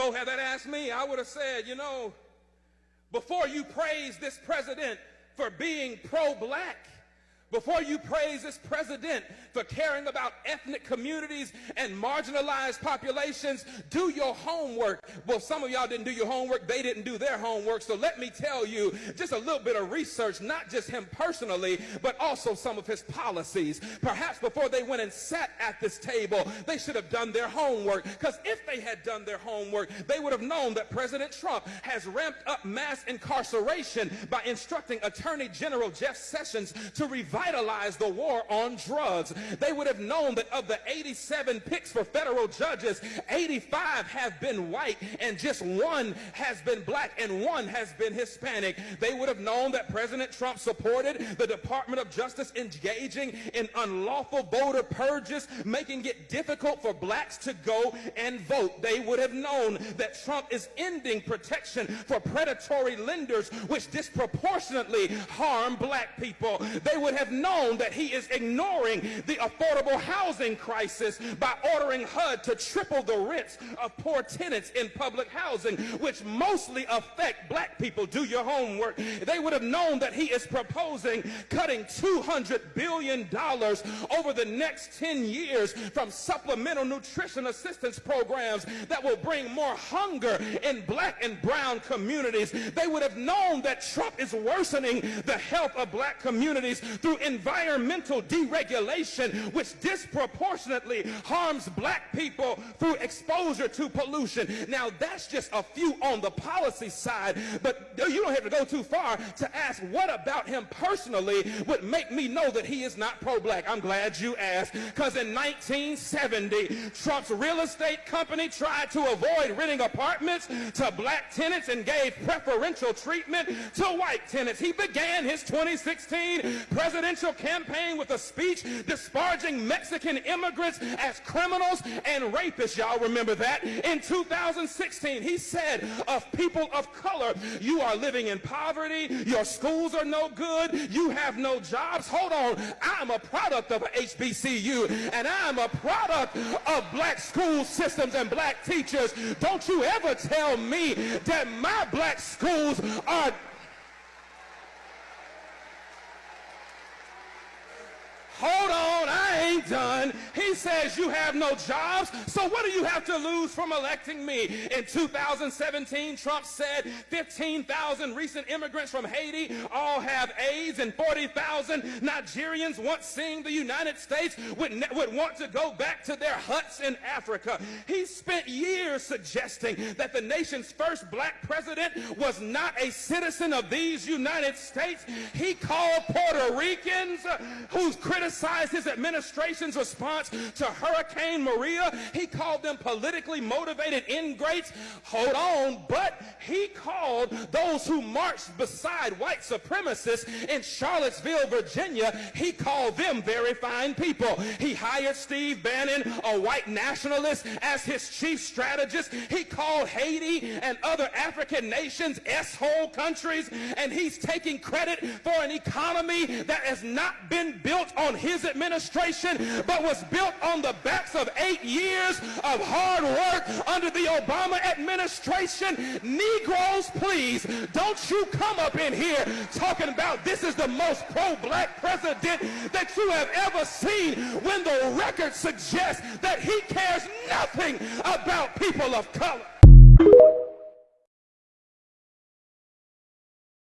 ago, had that asked me, I would have said, you know, before you praise this president for being pro-black, before you praise this president for caring about ethnic communities and marginalized populations, do your homework. Well, some of y'all didn't do your homework. They didn't do their homework. So let me tell you just a little bit of research, not just him personally, but also some of his policies. Perhaps before they went and sat at this table, they should have done their homework. Because if they had done their homework, they would have known that President Trump has ramped up mass incarceration by instructing Attorney General Jeff Sessions to revitalize the war on drugs. They would have known that of the 87 picks for federal judges, 85 have been white and just one has been black and one has been Hispanic. They would have known that President Trump supported the Department of Justice engaging in unlawful voter purges, making it difficult for blacks to go and vote. They would have known that Trump is ending protection for predatory lenders, which disproportionately harm black people. They would have known that he is ignoring the affordable housing crisis by ordering HUD to triple the rents of poor tenants in public housing, which mostly affect black people. Do your homework. They would have known that he is proposing cutting $200 billion over the next 10 years from supplemental nutrition assistance programs that will bring more hunger in black and brown communities. They would have known that Trump is worsening the health of black communities through environmental deregulation, which disproportionately harms black people through exposure to pollution. Now, that's just a few on the policy side, but you don't have to go too far to ask what about him personally would make me know that he is not pro-black. I'm glad you asked, because in 1970, Trump's real estate company tried to avoid renting apartments to black tenants and gave preferential treatment to white tenants. He began his 2016 presidential campaign with a speech disparaging Mexican immigrants as criminals and rapists. Y'all remember that? In 2016, he said of people of color, you are living in poverty, your schools are no good, you have no jobs. Hold on, I'm a product of a HBCU, and I'm a product of black school systems and black teachers. Don't you ever tell me that my black schools are... Hold on, I ain't done. He says you have no jobs, so what do you have to lose from electing me? In 2017, Trump said 15,000 recent immigrants from Haiti all have AIDS, and 40,000 Nigerians once seeing the United States would want to go back to their huts in Africa. He spent years suggesting that the nation's first black president was not a citizen of these United States. He called Puerto Ricans who's criticized his administration's response to Hurricane Maria. He called them politically motivated ingrates. Hold on, but he called those who marched beside white supremacists in Charlottesville, Virginia, he called them very fine people. He hired Steve Bannon, a white nationalist, as his chief strategist. He called Haiti and other African nations S-hole countries, and he's taking credit for an economy that has not been built on his administration, but was built on the backs of 8 years of hard work under the Obama administration. Negroes, please, don't you come up in here talking about this is the most pro-black president that you have ever seen, when the record suggests that he cares nothing about people of color.